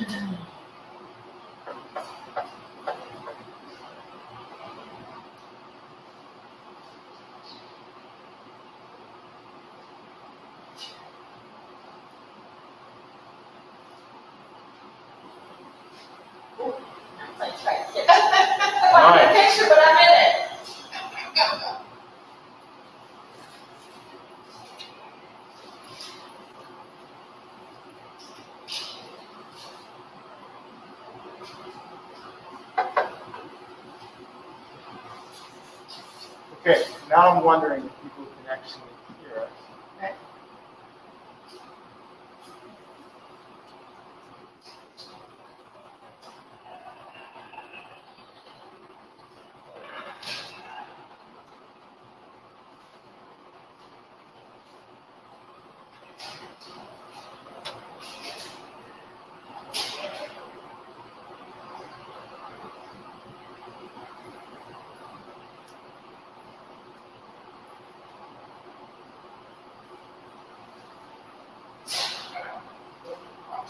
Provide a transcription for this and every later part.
I want a picture, but I'm in it. Okay, now I'm wondering if people can actually hear us. Okay.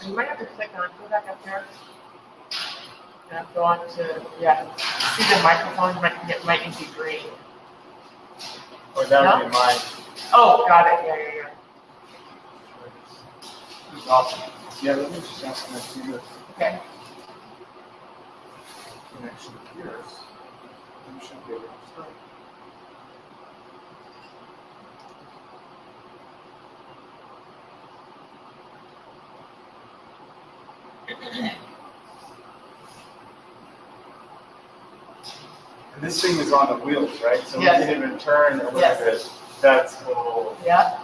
You might have to click on, go back up there. And go on to, yeah, see the microphone, it might need to be green. Or that would be mine. Oh, got it, yeah. It's awesome. Yeah, let me just ask them to see this. Okay. Can actually hear us. We should be able to start. And this thing is on the wheels, right? So Yes. we can even turn a little Yes. bit. That's cool. Yeah.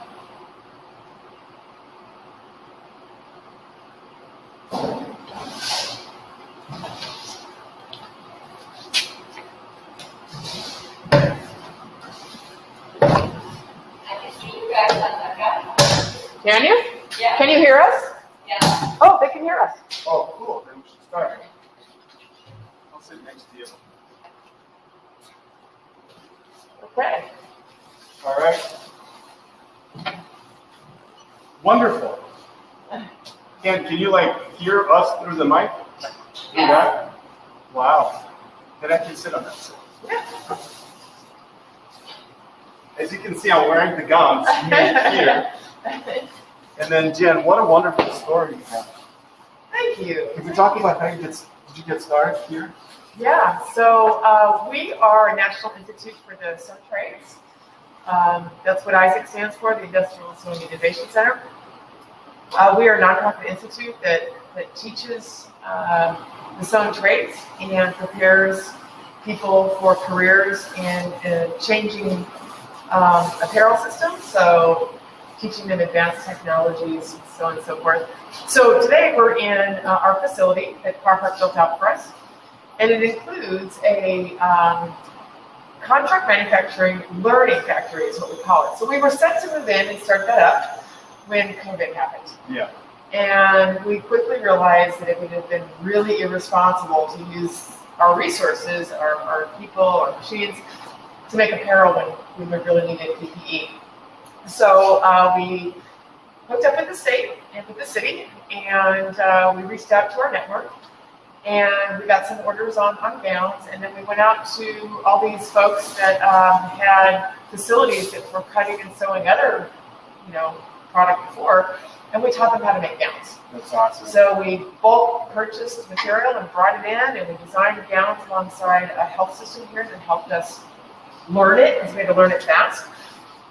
Can you? Yeah. Can you hear us? Yeah. Oh, they can hear us. Oh, cool. Then we should start. I'll sit next to you. Okay. All right. Wonderful. Ken, can you hear us through the mic? Do that? Wow. Then I can sit on that side. Yeah. As you can see, I'm wearing the gowns here. And then Jen, what a wonderful story you have. Thank you. Can we talk about how did you get started here? Yeah, so we are a National Institute for the Sewing Trades. That's what ISAIC stands for, the Industrial Sewing Innovation Center. We are a nonprofit institute that teaches the sewing trades and prepares people for careers in changing apparel systems, so teaching them advanced technologies, so on and so forth. So today we're in our facility that Carhartt built out for us, and it includes a contract manufacturing learning factory is what we call it. So we were set to move in and start that up when COVID happened. Yeah. And we quickly realized that it would have been really irresponsible to use our resources, our people, our machines, to make apparel when we really needed PPE. So we hooked up with the state and with the city, and we reached out to our network, and we got some orders on gowns, and then we went out to all these folks that had facilities that were cutting and sewing other, product before, and we taught them how to make gowns. That's awesome. So we bulk purchased material and brought it in, and we designed gowns alongside a health system here that helped us learn it, because we had to learn it fast.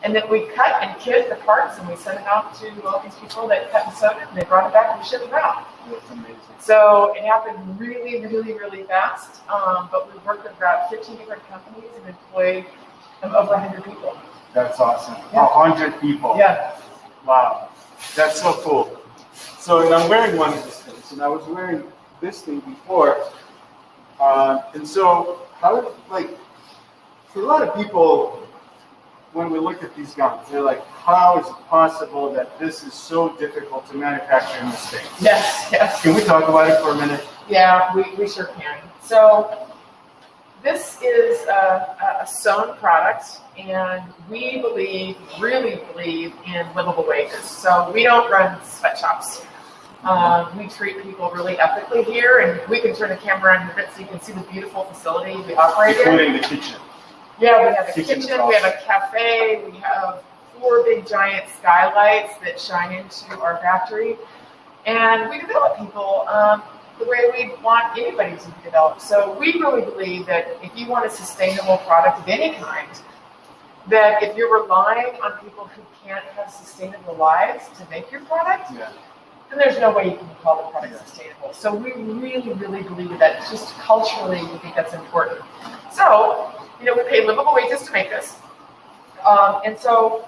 And then we cut and kit the parts, and we sent it out to all these people that cut and sewed it, and they brought it back and we shipped it out. That's amazing. So it happened really, really, really fast. But we worked with about 15 different companies and employed over 100 people. That's awesome. Yeah. 100 people. Yeah. Wow. That's so cool. So, and I'm wearing one of these things, and I was wearing this thing before. And so, for a lot of people, when we look at these gowns, they're like, how is it possible that this is so difficult to manufacture in the States? Yes. Can we talk about it for a minute? Yeah, we sure can. So this is a sewn product, and we really believe in livable wages. So we don't run sweatshops. We treat people really ethically here, and we can turn the camera around here so you can see the beautiful facility we operate in. Including the kitchen. Yeah, we have a Kitchen kitchen, is we have a cafe, we have 4 big giant skylights that shine into our factory, and we develop people the way we want anybody to be developed. So we really believe that if you want a sustainable product of any kind, that if you're relying on people who can't have sustainable lives to make your product, then there's no way you can call the product sustainable. So we really, really believe in that. Just culturally, we think that's important. So, we pay livable wages to make this. And so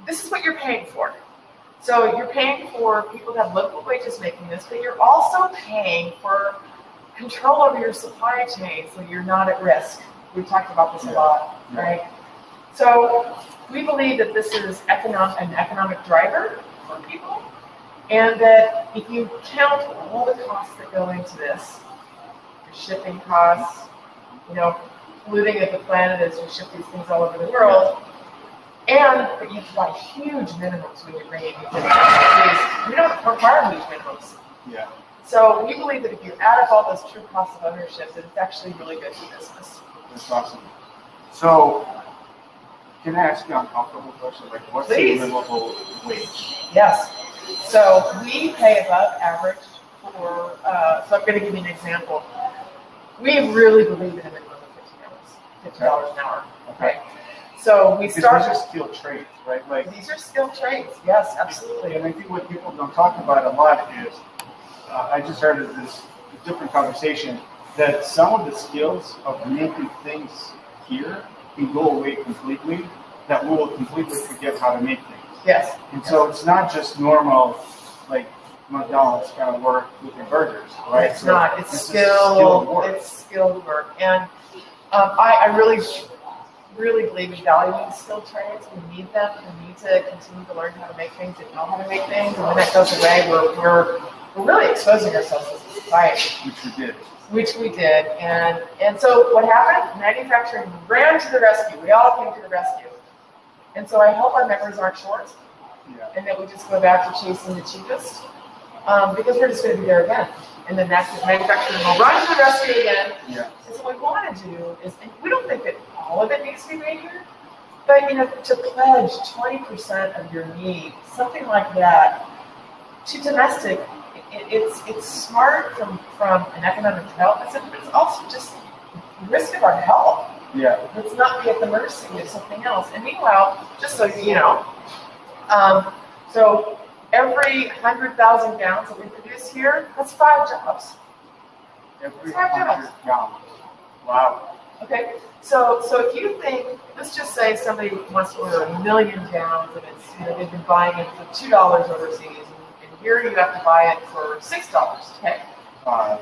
this is what you're paying for. So you're paying for people to have livable wages making this, but you're also paying for control over your supply chain so you're not at risk. We've talked about this a lot, right? So we believe that this is an economic driver for people, and that if you count all the costs that go into this, your shipping costs, polluting of the planet as you ship these things all over the world, and that you apply huge minimums when you're bringing new business. We don't require huge minimums. Yeah. So we believe that if you add up all those true costs of ownership, that it's actually really good for business. That's awesome. So, can I ask you an uncomfortable question? Like, what's the livable wage? Yes. So we pay above average for. So I'm going to give you an example. We really believe in a minimum of $50 an hour. Okay. So we start. These are skilled trades, right? Like these are skilled trades. Yes, absolutely. And I think what people don't talk about a lot is, I just heard of this different conversation that some of the skills of making things here can go away completely. That we will completely forget how to make things. Yes. And so it's not just normal, like McDonald's kind of work with your burgers, right? It's not. It's skilled work. It's skilled work, and I really believe in valuing skilled trades. We need them. We need to continue to learn how to make things and know how to make things. And when that goes away, we're really exposing ourselves as a society. Which we did. And so what happened? Manufacturing ran to the rescue. We all came to the rescue. And so I hope our members aren't short. Yeah. And that we just go back to chasing the cheapest. Because we're just going to be there again. And then manufacturing will run to the rescue again. Yeah. And so what we want to do is, and we don't think that all of it needs to be made here, but to pledge 20% of your need, something like that, to domestic, it's smart from an economic development standpoint, but it's also just risk of our health. Yeah. Let's not be at the mercy of something else. And meanwhile, just so you know, so every 100,000 gallons that we produce here, that's 5 jobs. Every 100 gallons. Wow. Okay, so if you think, let's just say somebody wants to order 1 million gallons, and it's they've been buying it for $2 overseas, and here you have to buy it for $6. Okay. No,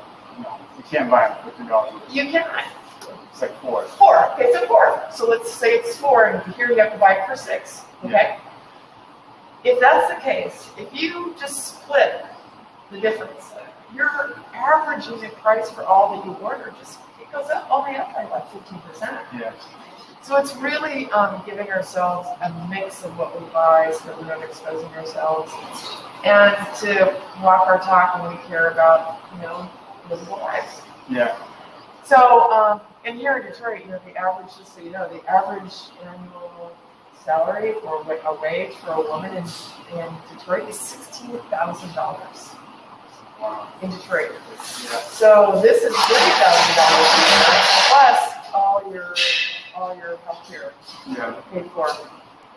you can't buy it for $2. You cannot. It's like 4. 4. Okay, so 4. So let's say it's 4, and here you have to buy it for 6. Okay. Yeah. If that's the case, if you just split the difference, your average unit price for all that you order it goes up only up by about 15%. Yeah. So it's really giving ourselves a mix of what we buy so that we're not exposing ourselves, and to walk our talk when we care about, livable lives. Yeah. So, and here in Detroit, the average, just so you know, the average annual salary or a wage for a woman in Detroit is $16,000. Wow. In Detroit. Yeah. So this is $30,000 plus all your health care paid for.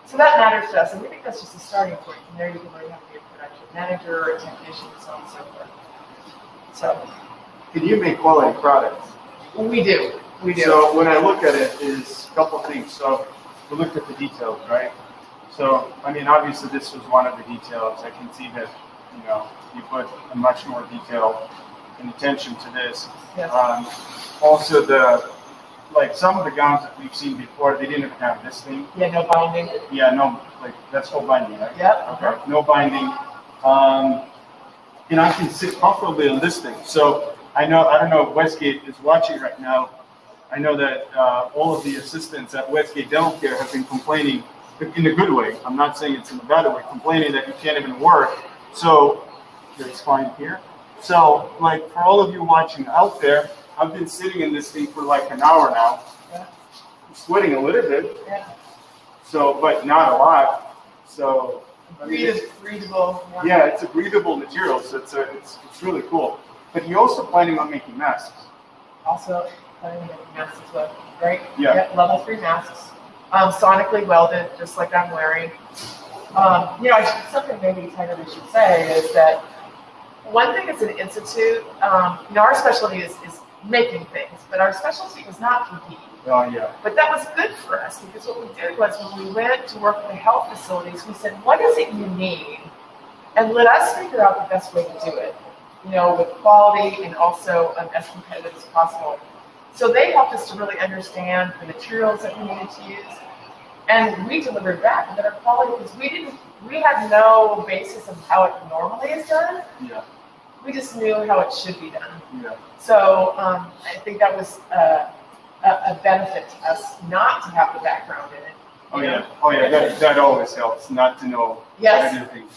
So that matters to us, and we think that's just a starting point. From there, you can learn how to be a production manager or a technician, and so on and so forth. So, Can you make quality products? we do. So when I look at it, is a couple things. So we looked at the details, right? So obviously this was one of the details. I can see that you put a much more detail and attention to this. Yes. Also some of the gowns that we've seen before, they didn't have this thing. Yeah, no binding. Yeah, no, that's no binding, right? Yep. Okay. No binding. I can sit comfortably on this thing. So I don't know if Westgate is watching right now. I know that all of the assistants at Westgate Dental Care have been complaining in a good way. I'm not saying it's in a bad way, complaining that you can't even work. So that's fine here. So, like, for all of you watching out there, I've been sitting in this thing for like an hour now. Yeah. I'm sweating a little bit, Yeah. so, but not a lot. So, I mean, Breathable. yeah, it's a breathable material, so it's really cool. But you're also planning on making masks. Also, planning to make masks as well, right? Yeah. Yep, level 3 masks. Sonically welded, just like I'm wearing. Something maybe kind of we should say is that one thing as an institute, our specialty is making things, but our specialty was not PPE. Oh, yeah. But that was good for us because what we did was when we went to work in the health facilities, we said, what is it you need? And let us figure out the best way to do it, with quality and also as competitive as possible. So they helped us to really understand the materials that we needed to use. And we delivered back better quality because we had no basis of how it normally is done. Yeah. We just knew how it should be done. Yeah. So I think that was a benefit to us not to have the background in it. Oh yeah. That always helps not to know Yes. everything.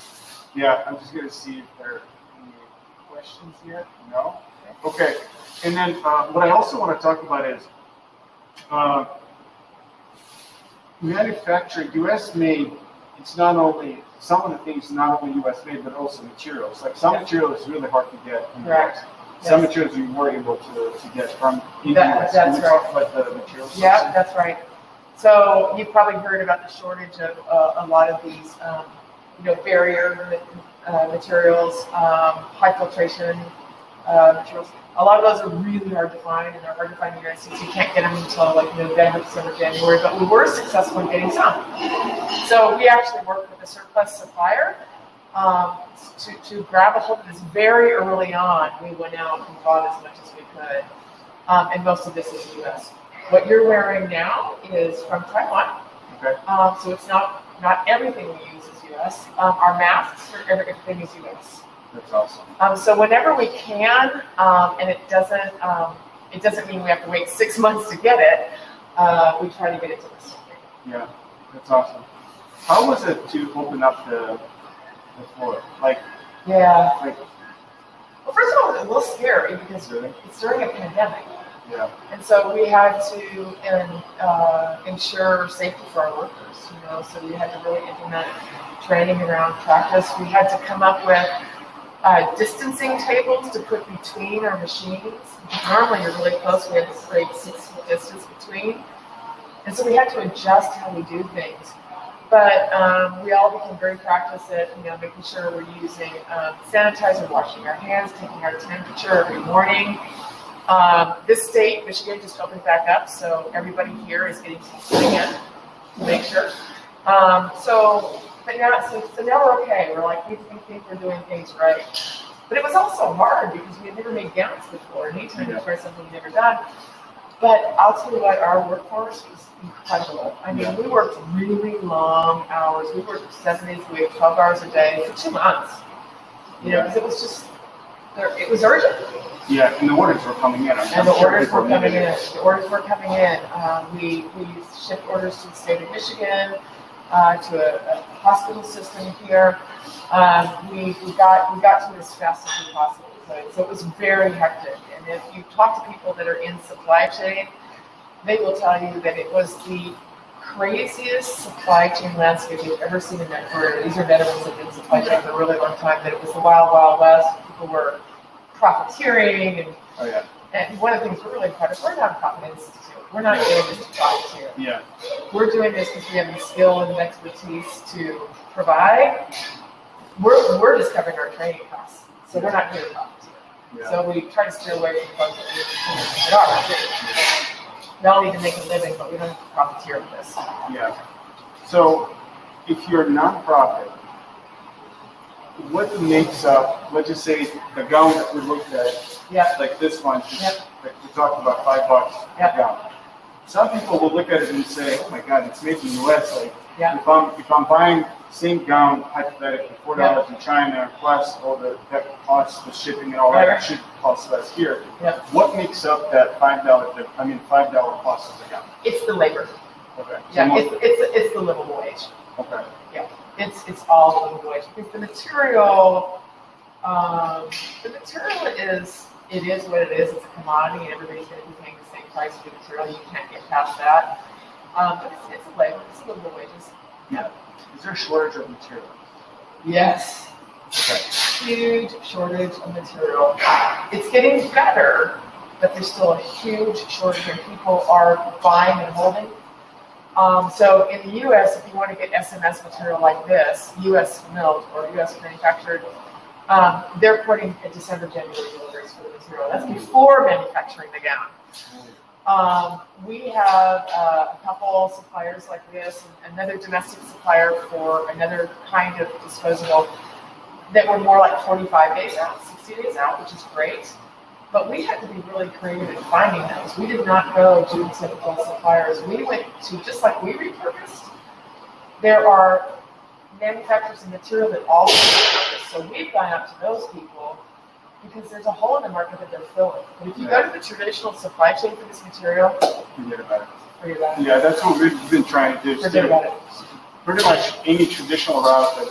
Yeah. I'm just gonna see if there are any questions here. No. Okay. And then what I also want to talk about is manufacturing. U.S. made. It's not only some of the things not only U.S. made, but also materials. Like some material is really hard to get in the Correct. US. Some materials we were able to get from in the US. That's Can we talk about the materials? Yeah, section? that's right. So you've probably heard about the shortage of a lot of these, barrier materials, high filtration materials. A lot of those are really hard to find, and they're hard to find in the United States. You can't get them until like November, December, January, but we were successful in getting some. So we actually worked with a surplus supplier to grab a hold of this very early on. We went out and bought as much as we could, and most of this is U.S. What you're wearing now is from Taiwan. Okay. So it's not everything we use is U.S. Our masks, everything is U.S. That's awesome. So whenever we can, and it doesn't mean we have to wait 6 months to get it, we try to get it to us. Yeah, that's awesome. How was it to open up the floor? Yeah. Like, Well, first of all, it was a little scary because Really? it's during a pandemic. yeah, And so we had to ensure safety for our workers, so we had to really implement training around practice. We had to come up with distancing tables to put between our machines. Normally you're really close, we had to create 6 feet distance between. And so we had to adjust how we do things. But we all became very practiced at making sure we're using sanitizer, washing our hands, taking our temperature every morning. This state, Michigan, just opened back up, so everybody here is getting testing in to make sure. But now we're okay. We're like, we think we're doing things right. But it was also hard because we had never made gowns before. And anytime you try something you've never done. But I'll tell you what, our workforce was incredible. I mean, we worked really long hours. We worked 7 days a week, 12 hours a day for 2 months. Because it was just, it was urgent. yeah, and the orders were coming in. And the orders were coming in. The orders were coming in. We shipped orders to the state of Michigan, to a hospital system here. We got to it as fast as we possibly could. So it was very hectic. And if you talk to people that are in supply chain, they will tell you that it was the craziest supply chain landscape you've ever seen in their career. These are veterans that have been in supply chain for a really long time. That it was the wild, wild west. People were profiteering, and one of the things we're really proud of, we're not a profit institute. We're not doing this to profiteer. Yeah. We're doing this because we have the skill and expertise to provide. We're just covering our training costs, so we're not here to profiteer. Yeah. So we try to steer away from folks that are. We all need to make a living, but we don't have to profiteer with this. Yeah. So, if you're a nonprofit, what makes up, let's just say, the gown that we looked at, like this one, like we talked about $5 a gown. Some people will look at it and say, "Oh my God, it's made in the U.S." Like, if I'm buying the same gown, hypothetically, $4 in China, plus all that costs, the shipping and all that, it should cost less here. What makes up that $5 cost of the gown? It's the labor. Okay. Yeah, it's the livable wage. Okay. Yeah, it's all livable wage because the material The material it is what it is. It's a commodity, and everybody's going to be paying the same price for the material. You can't get past that. But it's a labor. It's a livable wages. Yeah. Is there a shortage of material? Yes. Okay. Huge shortage of material. It's getting better, but there's still a huge shortage, and people are buying and holding. So in the U.S., if you want to get SMS material like this, U.S. milled or U.S. manufactured, they're putting a December, January deliveries for the material. That's before manufacturing the gown. We have a couple suppliers like this, and another domestic supplier for another kind of disposable that were more like 45 days out, 60 days out, which is great. But we had to be really creative in finding those. We did not go to typical suppliers. We went to, just like we repurposed, there are manufacturers of material that also repurpose. So we've gone out to those people because there's a hole in the market that they're filling. But if you go to the traditional supply chain for this material, forget about it. Forget about it. Yeah, that's what we've been trying to do. Forget about it. Pretty much any traditional route that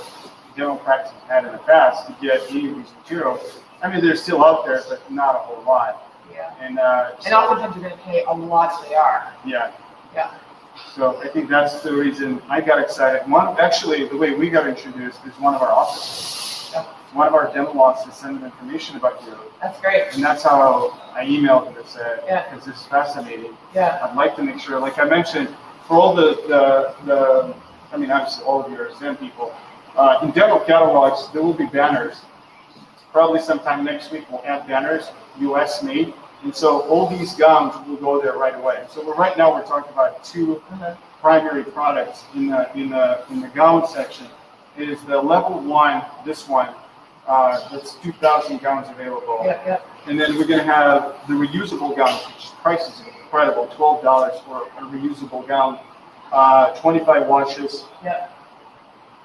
dental practice has had in the past to get any of these materials. I mean, they're still out there, but not a whole lot. Yeah. And oftentimes you're going to pay a lot if they are. Yeah. Yeah. So I think that's the reason I got excited. Actually, the way we got introduced is one of our offices. Yeah. One of our dental offices sent them information about you. That's great. And that's how I emailed them and said, Yeah. because this is fascinating. Yeah. I'd like to make sure, like I mentioned, for all the I mean, obviously all of your Zen people, in dental catalogs, there will be banners. Probably sometime next week we'll add banners, U.S. made, and so all these gowns will go there right away. So right now we're talking about two primary products in the gown section. It is the level 1, this one, that's 2,000 gowns available. Yep, yep. And then we're going to have the reusable gowns, which price is incredible, $12 for a reusable gown, 25 washes. Yep.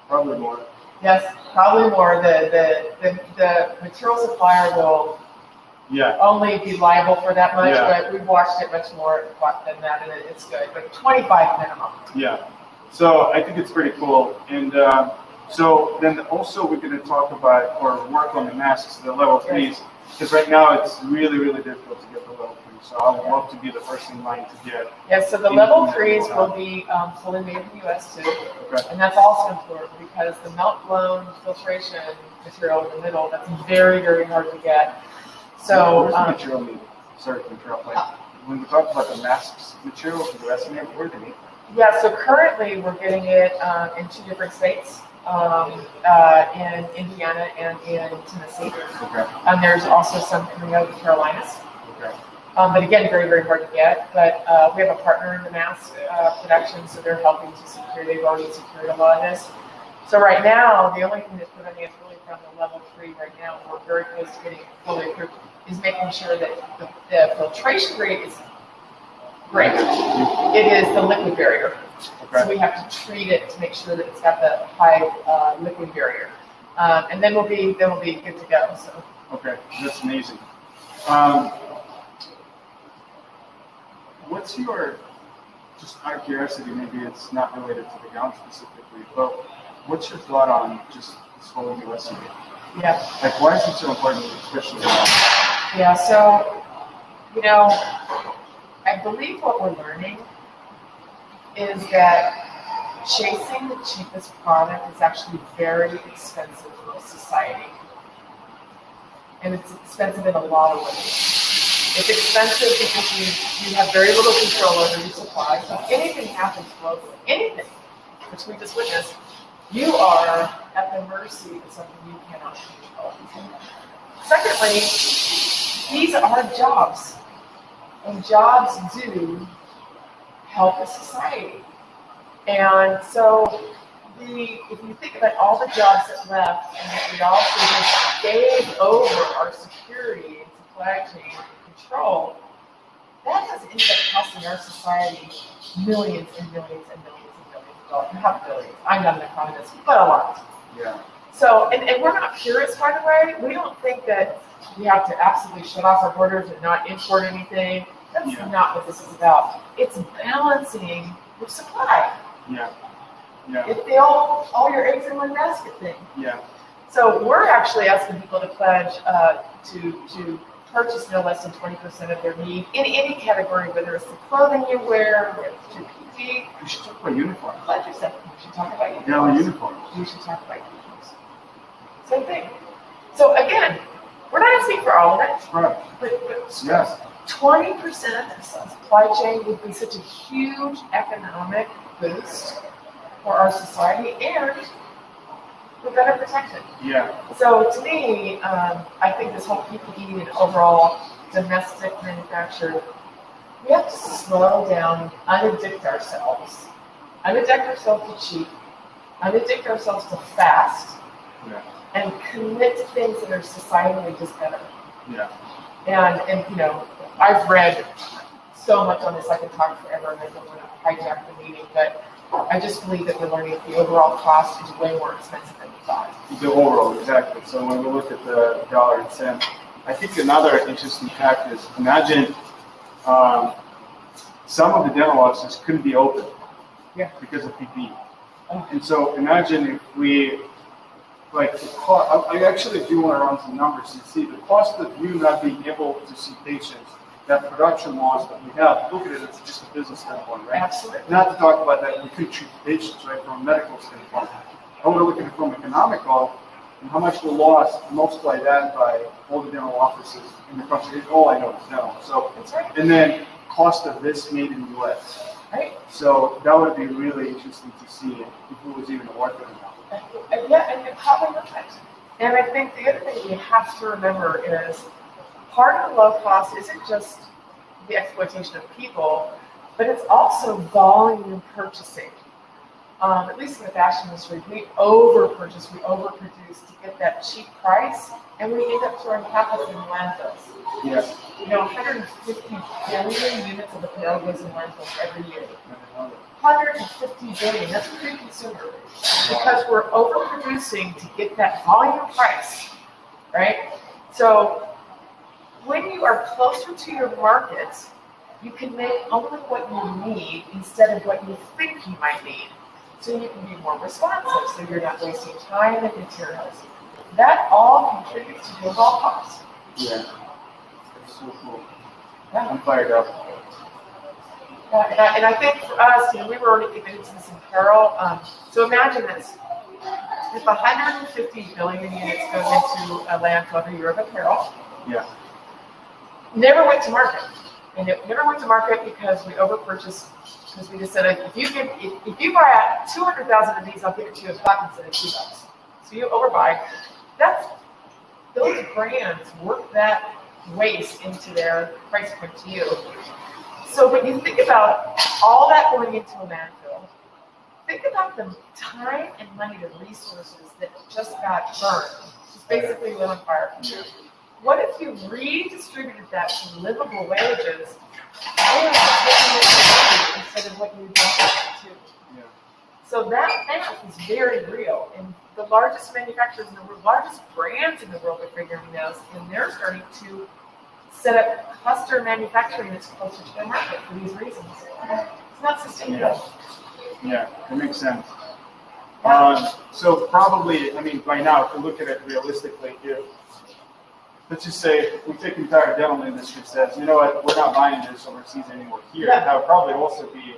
Probably more. Yes, probably more. The material supplier will only be liable for that much, but we've watched it much more than that, and it's good. But 25 minimum. Yeah. So I think it's pretty cool. And so then also we're going to talk about or work on the masks, the level 3s, because right now it's really, really difficult to get the level 3s. So I would love to be the first in line to get. Yeah, so the level 3s will be fully made in the U.S. too. Okay. And that's also important because the melt-blown filtration material in the middle, that's very, very hard to get. So, where's the material needed? Sorry to interrupt. When we talk about the masks material for the rest of it, where do we? Yeah, so currently we're getting it in 2 different states, in Indiana and in Tennessee. Okay. And there's also some coming out of the Carolinas. Okay. But again, very, very hard to get. But we have a partner in the mask production, so they're helping to secure. They've already secured a lot of this. So right now, the only thing that's preventing us really from the level 3 right now, we're very close to getting fully approved, is making sure that the filtration rate is great. It is the liquid barrier. Okay. So we have to treat it to make sure that it's got the high liquid barrier. And then we'll be good to go. So. Okay, that's amazing. What's your, just out of curiosity, maybe it's not related to the gown specifically, but what's your thought on just this whole U.S. market? Yeah. Like, why is it so important, especially now? Yeah, so, I believe what we're learning is that chasing the cheapest product is actually very expensive for society. And it's expensive in a lot of ways. It's expensive because you have very little control over your supply. So if anything happens globally, anything, which we just witnessed, you are at the mercy of something you cannot control. Secondly, these are jobs. And jobs do help a society. And so if you think about all the jobs that left and that we also just gave over our security and supply chain control, that has ended up costing our society millions and millions and millions and millions of dollars. Not billions. I'm not an economist, but a lot. Yeah. So, and we're not purists, by the way. We don't think that we have to absolutely shut off our borders and not import anything. That's not what this is about. It's balancing your supply. Yeah. Yeah. It's the all your eggs in one basket thing. Yeah. So we're actually asking people to pledge to purchase no less than 20% of their need in any category, whether it's the clothing you wear, whether it's your PPE. We should talk about uniforms. Pledge yourself. We should talk about uniforms. Yeah, uniforms. We should talk about uniforms. Same thing. So again, we're not asking for all of it, Right. but Yes. 20% of supply chain would be such a huge economic boost for our society, and we're better protected. Yeah. So to me, I think this whole PPE and overall domestic manufacture, we have to slow down, unaddict ourselves to cheap, unaddict ourselves to fast, Yeah. and commit to things that are societally just better. Yeah. And you know, I've read so much on this, I could talk forever, and I don't want to hijack the meeting, but I just believe that we're learning that the overall cost is way more expensive than we thought. The overall, exactly. So when we look at the dollar and cent, I think another interesting fact is imagine some of the dental offices couldn't be open because of PPE. Oh. And so imagine if we, like, the cost, I actually do want to run some numbers and see the cost of you not being able to see patients, that production loss that we have, look at it as just a business standpoint, right? Absolutely. Not to talk about that we could treat patients, right, from a medical standpoint. I want to look at it from economical, and how much we lost, multiply that by all the dental offices in the country. All I know is dental. So, That's right. and then cost of this made in the U.S. Right. So that would be really interesting to see if it was even worth it or not. And probably not. And I think the other thing we have to remember is part of the low cost isn't just the exploitation of people, but it's also volume purchasing. At least in the fashion industry, we over-purchase, we overproduce to get that cheap price, and we end up throwing half of it in landfills. Yes. You know, 150 billion units of apparel goes in landfills every year. 150 billion, that's pre-consumer. Because we're overproducing to get that volume price, right? So when you are closer to your market, you can make only what you need instead of what you think you might need. So you can be more responsive, so you're not wasting time and materials. That all contributes to the overall cost. Yeah. That's so cool. Yeah. I'm fired up. And I think for us, you know, we were already committed to this apparel. So imagine this. If 150 billion units goes into a landfill every year of apparel, Yeah. never went to market. And it never went to market because we overpurchased, because we just said, if you buy 200,000 of these, I'll give it to you in $1 instead of $2. So you overbuy. Those brands work that waste into their price point to you. So when you think about all that going into a landfill, think about the time and money, the resources that just got burned, just basically lit on fire. Yeah. What if you redistributed that to livable wages and instead of what you dumped it to? Yeah. So that math is very real, and the largest manufacturers in the world, largest brands in the world are figuring this, and they're starting to set up cluster manufacturing that's closer to the market for these reasons. It's not sustainable. Yeah, that makes sense. So probably, I mean, by now, if we look at it realistically, if let's just say we take the entire dental industry says, you know what, we're not buying this overseas anymore here. Yeah. That would probably also be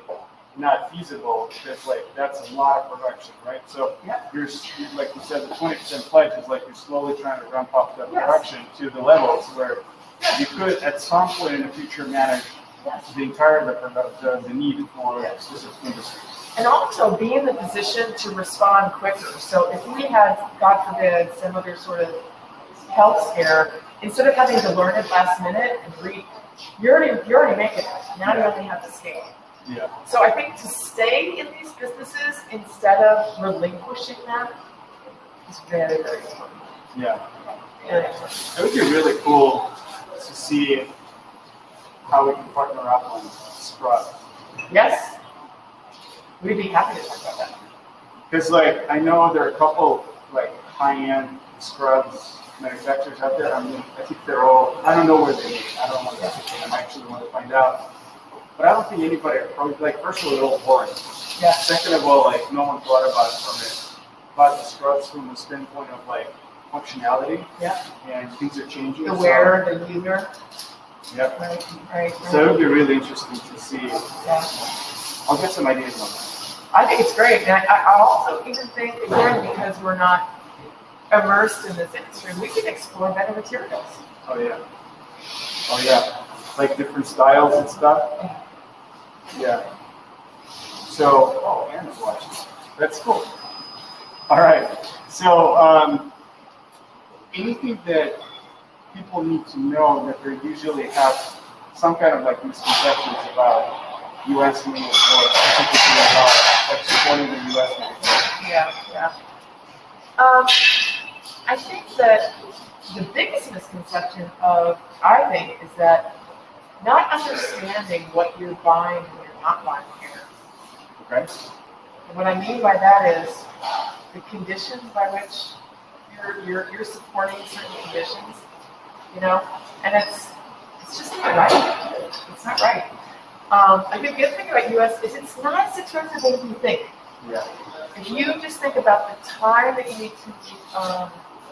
not feasible because like that's a lot of production, right? So you're like you said, the 20% pledge is like you're slowly trying to ramp up the production to the levels where you could at some point in the future manage the entire the need for specific industries. And also be in the position to respond quicker. So if we had, God forbid, some other sort of health scare, instead of having to learn it last minute and read, you're already making it. Now you only have to scale. Yeah. So I think to stay in these businesses instead of relinquishing them is very, very important. Yeah. Very It important. would be really cool to see how we can partner up on scrubs. Yes? We'd be happy to talk about that. Because like I know there are a couple like high-end scrubs manufacturers out there. I mean, I think they're all. I don't know where they. I don't want to say them. I actually want to find out. But I don't think anybody. Like first of all, they're all boring. Yeah. Second of all, like no one thought about it about the scrubs from the standpoint of like functionality, Yeah. and things are changing. The wearer, the user. Yep. Right. So it would be really interesting to see. Yeah. I'll get some ideas on that. I think it's great. And I also even think, again, because we're not immersed in this industry, we can explore better materials. Oh yeah. Oh yeah. Like different styles and stuff. Yeah. So, oh, Anna's watching. That's cool. All right. So, anything that people need to know that they usually have some kind of like misconceptions about U.S. made or specifically about like supporting the U.S. made. Yeah. I think that the biggest misconception I think, is that not understanding what you're buying and what you're not buying here. Okay. And what I mean by that is the conditions by which you're supporting certain conditions, and it's just not right. It's not right. I think the other thing about U.S. is it's not as expensive as you think. Yeah. If you just think about the time that you need to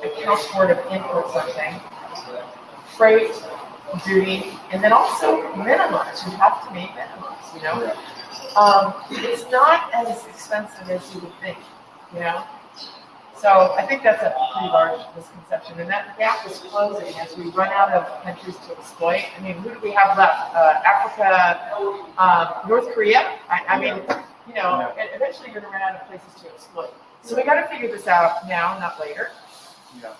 account for to import something, freight, duty, and then also minimums. You have to make minimums, It's not as expensive as you would think, So I think that's a pretty large misconception, and that gap is closing as we run out of countries to exploit. I mean, who do we have left? Africa, North Korea? And eventually you're going to run out of places to exploit. So we got to figure this out now, not later. Yeah,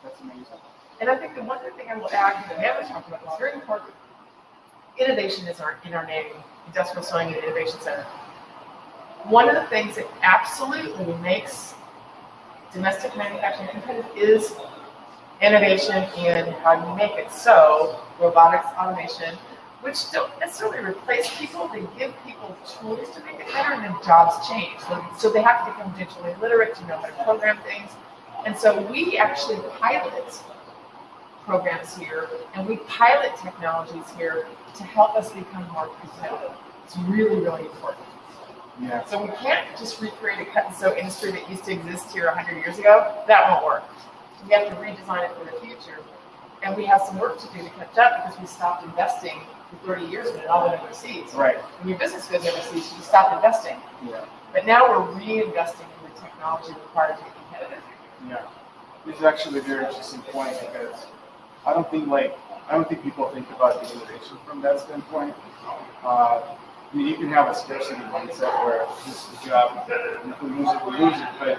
that's amazing. And I think the one other thing I will add, that we haven't talked about, is very important. Innovation is in our name, Industrial Sewing and Innovation Center. One of the things that absolutely makes domestic manufacturing competitive is innovation in how you make it. So, robotics, automation, which don't necessarily replace people, they give people tools to make it better, and then jobs change. So they have to become digitally literate to know how to program things. And so we actually pilot programs here, and we pilot technologies here to help us become more competitive. It's really, really important. Yeah. So we can't just recreate a cut and sew industry that used to exist here 100 years ago. That won't work. We have to redesign it for the future. And we have some work to do to catch up because we stopped investing for 30 years when it all went overseas. Right. When your business goes overseas, you stop investing. Yeah. But now we're reinvesting in the technology required to be competitive. Yeah. This is actually a very interesting point because I don't think people think about the innovation from that standpoint. You can have a scarcity mindset where this is the job, and if we lose it, we lose it. But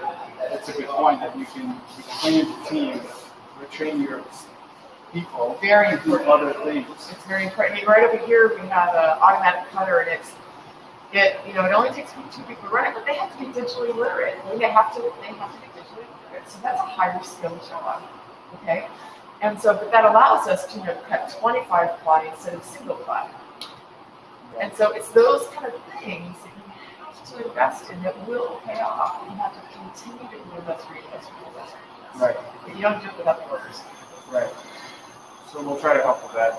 it's a good point that you can train the team, retrain your people, Very to do important. other things. It's very important. I mean, right over here we have an automatic cutter, and it only takes 2 people to run it, but they have to be digitally literate. I mean, they have to be digitally literate. So that's a higher skill job. Okay? And so, but that allows us to cut 25 ply instead of single ply. And so it's those kind of things that you have to invest in that will pay off. You have to continue to reinvest. Right. But you don't do it without the orders. Right. So we'll try to help with that.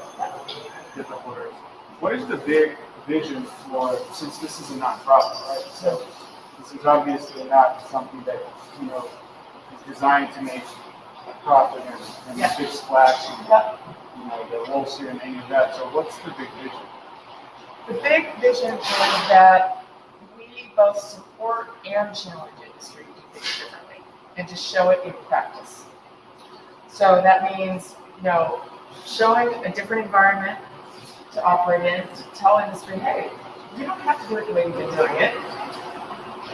Get the orders. What is the big vision for, since this is a nonprofit, right? So this is obviously not something that, is designed to make a profit and a big splash and, the Wall Street and any of that. So what's the big vision? The big vision is that we both support and challenge industry to do things differently and to show it in practice. So that means, showing a different environment to operate in, to tell industry, hey, you don't have to do it the way you've been doing it.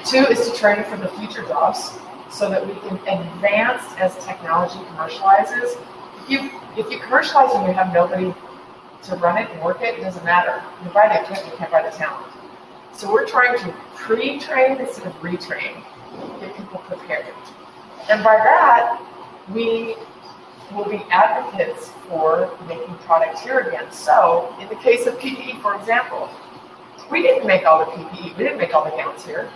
2 is to train for the future jobs so that we can advance as technology commercializes. If you commercialize and you have nobody to run it and work it, it doesn't matter. You buy the equipment, you can't buy the talent. So we're trying to pre-train instead of retrain, get people prepared. And by that, we will be advocates for making product here again. So in the case of PPE, for example, we didn't make all the PPE, we didn't make all the gowns here.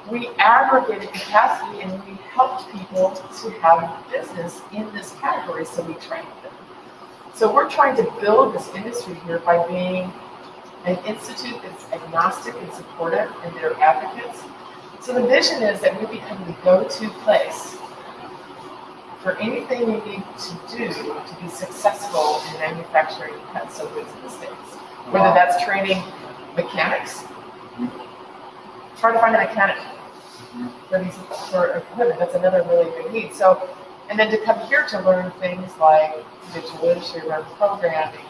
We aggregated capacity and we helped people to have business in this category, so we trained them. So we're trying to build this industry here by being an institute that's agnostic and supportive, and they're advocates. So the vision is that we become the go-to place for anything you need to do to be successful in manufacturing pet soap goods in the States. Whether that's training mechanics, it's hard to find a mechanic for equipment. That's another really big need. So, and then to come here to learn things like digital literacy around programming,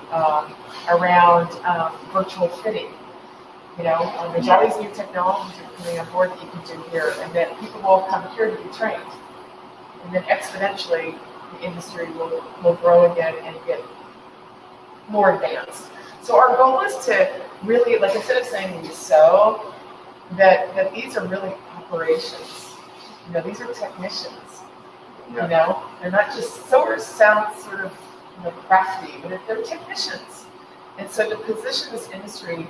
around virtual fitting. There's all these new technologies that are coming on board that you can do here, and then people will come here to be trained. And then exponentially, the industry will grow again and get more advanced. So our goal is to really, like instead of saying we sew, that these are really operations. These are technicians. Yeah. They're not just sewers sound sort of crafty, but they're technicians. And so to position this industry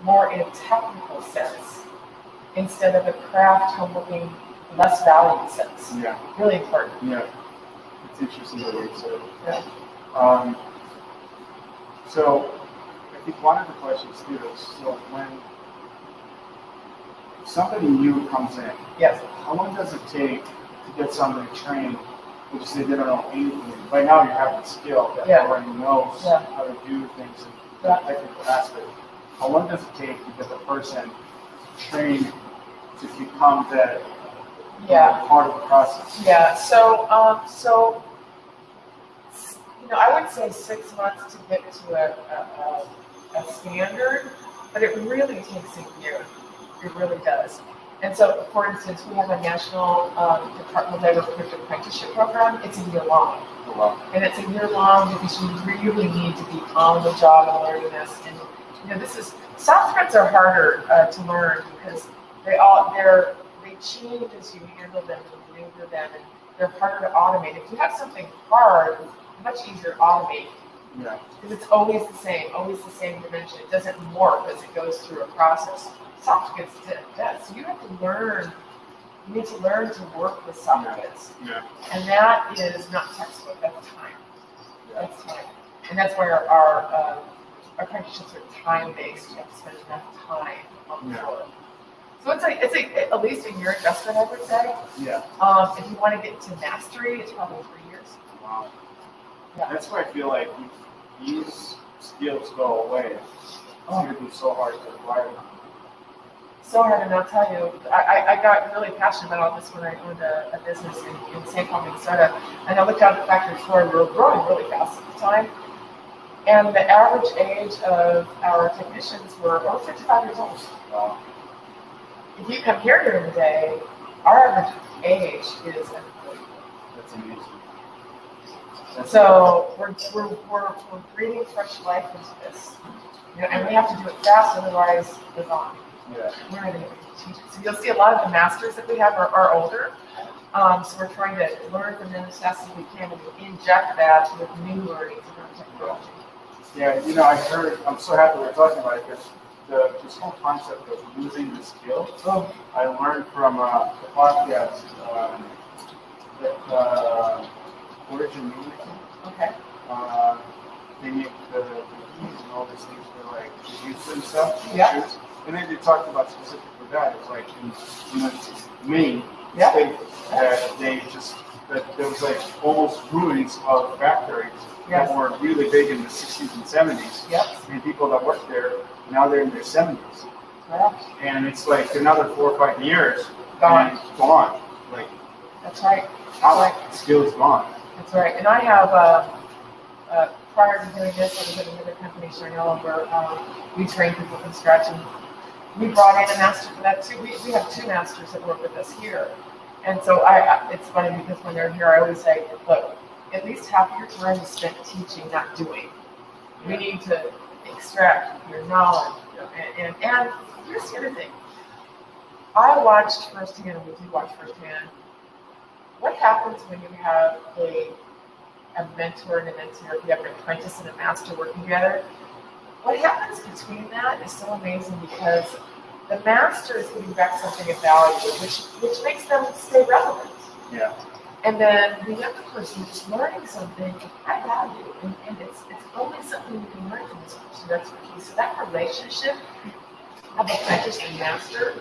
more in a technical sense instead of a craft home-looking, less valued sense. Yeah. Really important. Yeah. It's interesting the way you said it. Yeah. So I think one of the questions too is, so when somebody new comes in, Yes. how long does it take to get somebody trained? Would you say they don't know anything? By now you have the skill that already knows how to do things in the technical aspect. How long does it take to get the person trained to become that part of the process? Yeah. So I would say 6 months to get to a standard, but it really takes a year. It really does. And so, for instance, we have a national Department of Labor apprenticeship program. It's a year long. Oh, wow. And it's a year long because you really need to be on the job and learning this. And soft threads are harder to learn because they change as you handle them and maneuver them, and they're harder to automate. If you have something hard, it's much easier to automate. Yeah. Because it's always the same dimension. It doesn't morph as it goes through a process. Soft goods does. So you have to learn. You need to learn to work with soft goods. Yeah. And that is not textbook. That's time. Yeah. That's time. And that's why our apprenticeships are time-based. You have to spend enough time on the floor. So it's at least a year investment, I would say. Yeah. If you want to get to mastery, it's probably 3 years. Wow. Yeah. That's why I feel like these skills go away. It's going to be so hard to acquire them. So hard, and I'll tell you, I got really passionate about all this when I owned a business in St. Paul, Minnesota, and I looked out at the factory floor, and we were growing really fast at the time, and the average age of our technicians were over 55 years old. Wow. If you come here during the day, our average age is 40. That's amazing. So we're breathing fresh life into this, and we have to do it fast, otherwise we're gone. Yeah. We're going to teach it. So you'll see a lot of the masters that we have are older. So we're trying to learn from them as fast as we can and inject that with new learnings around technology. Yeah, I'm so happy we're talking about it because this whole concept of losing the skill, I learned from a podcast that Origin Music. Okay. They make the keys and all these things for like the youth and stuff. Yeah. Shoes. And then they talked about specifically that. It's like in Maine state that there was like almost ruins of factories that were really big in the 60s and 70s. Yep. And people that worked there, now they're in their 70s. Correct. And it's like another 4 or 5 years Gone. Like That's right. the skill is gone. That's right. And I have, prior to doing this, I was at another company, Charnel, where we train people from scratch, and we brought in a master for that too. We have 2 masters that work with us here. And so it's funny because when they're here, I always say, look, at least half your time is spent teaching, not doing. We need to extract your knowledge. And here's the other thing. I watched firsthand, and we do watch firsthand, what happens when you have a mentor and a mentee, if you have an apprentice and a master working together? What happens between that is so amazing because the master is giving back something of value, which makes them stay relevant. Yeah. And then the younger person is learning something of high value, and it's only something you can learn from this person's expertise. So that relationship of apprentice and master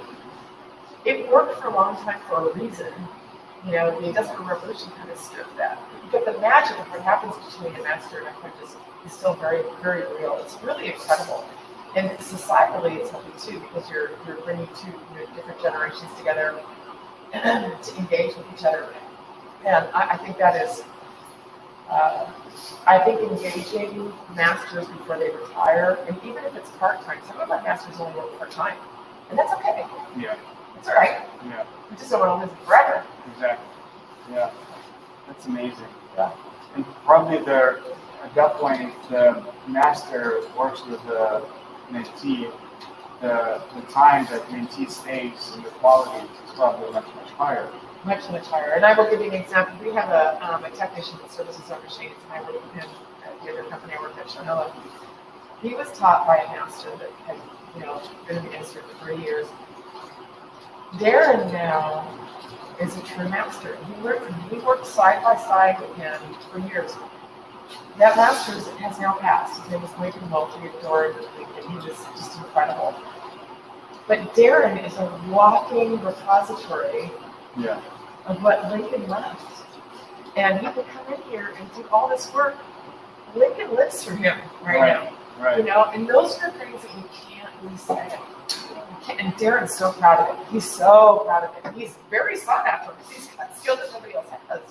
it worked for a long time for a reason. You know, the Industrial Revolution kind of stripped that. But the magic of what happens between a master and apprentice is still very, very real. It's really incredible. And societally, it's healthy too, because you're bringing two different generations together to engage with each other. And I think that is, I think engaging masters before they retire, and even if it's part-time, some of our masters only work part-time, and that's okay. Yeah. It's all right. Yeah. We just don't want to live forever. Exactly. Yeah. That's amazing. Yeah. And probably at that point, the master works with the mentee. The time that mentee stays and the quality is probably much, much higher. Much, much higher. And I will give you an example. We have a technician that services our machines, and I work with him at the other company I work at, Shanola. He was taught by a master that had, been in the industry for 3 years. Darren now is a true master. We worked side by side with him for years. That master has now passed. His name was Lincoln Welch. We adored him. He was just incredible. But Darren is a walking repository of what Lincoln left. And he could come in here and do all this work. Lincoln lives for him right now. Right. And those are things that you can't resay. And Darren's so proud of it. He's so proud of it. And he's very sought after because he's got skill that nobody else has,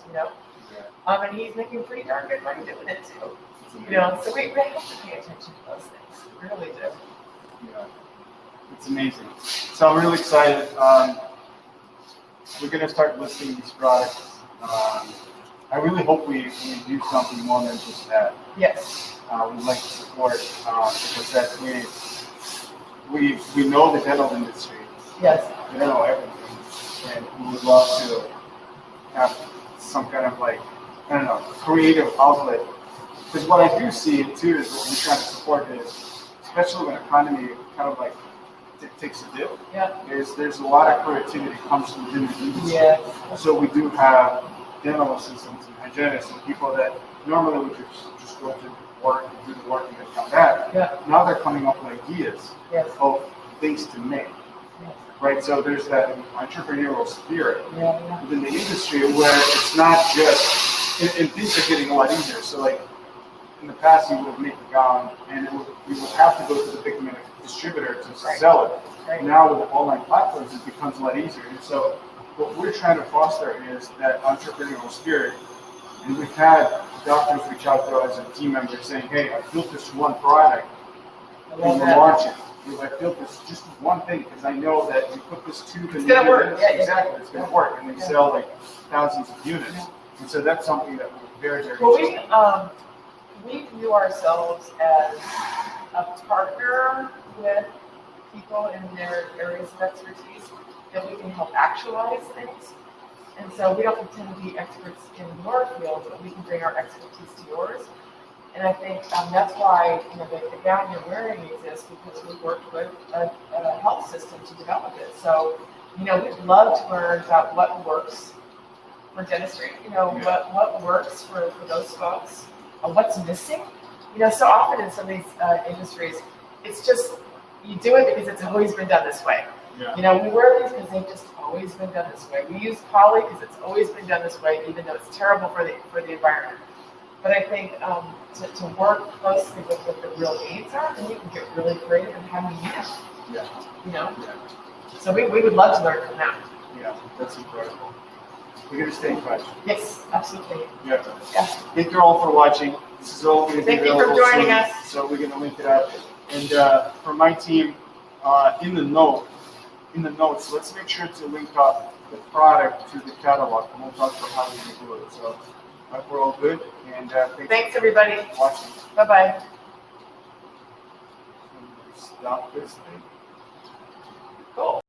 and he's making pretty darn good money doing it too. So we have to pay attention to those things. We really do. Yeah. It's amazing. So I'm really excited. We're going to start listing these products. I really hope we do something more than just that. Yes. We'd like to support, because that we know the dental industry. Yes. We don't know everything. And we would love to have some kind of creative outlet. Because what I do see too is what we're trying to support is, especially when economy kind of takes a dip. Yeah. There's a lot of creativity comes from within the industry. Yeah. So we do have dental assistants and hygienists and people that normally would just go to work and do the work and then come back. Yeah. Now they're coming up with ideas of things to make. Yes. Right, so there's that entrepreneurial spirit within the industry where it's not just, and things are getting a lot easier. So in the past you would make a gown and you would have to go to the big distributor to sell it. Right. Now with the online platforms it becomes a lot easier. And so what we're trying to foster is that entrepreneurial spirit. And we've had doctors reach out to us as a team member saying, hey, I built this one product and we're launching. I built this just one thing because I know that you put this tube in. It's going to work. Yeah, exactly. It's going to work. And we sell thousands of units. Yeah. And so that's something that we're very, very interested in. We view ourselves as a partner with people in their areas of expertise that we can help actualize things. And so we don't pretend to be experts in your field, but we can bring our expertise to yours. And I think that's why the gown you're wearing exists, because we worked with a health system to develop it. So, we'd love to learn about what works for dentistry, what works for those folks, what's missing. So often in some of these industries, it's just, you do it because it's always been done this way. Yeah. We wear these because they've just always been done this way. We use poly because it's always been done this way, even though it's terrible for the environment. But I think to work closely with what the real needs are, then you can get really creative in how you use it. Yeah. So we would love to learn from them. Yeah, that's incredible. We're going to stay in touch. Yes, absolutely. Yeah. Thank you all for watching. This is all going to be available Thank you for joining soon, us. So we're going to link it up. And for my team, in the notes, let's make sure to link up the product to the catalog, and we'll talk about how we can do it. So we're all good, and thanks everybody for watching. Bye-bye. Stop this thing. Cool.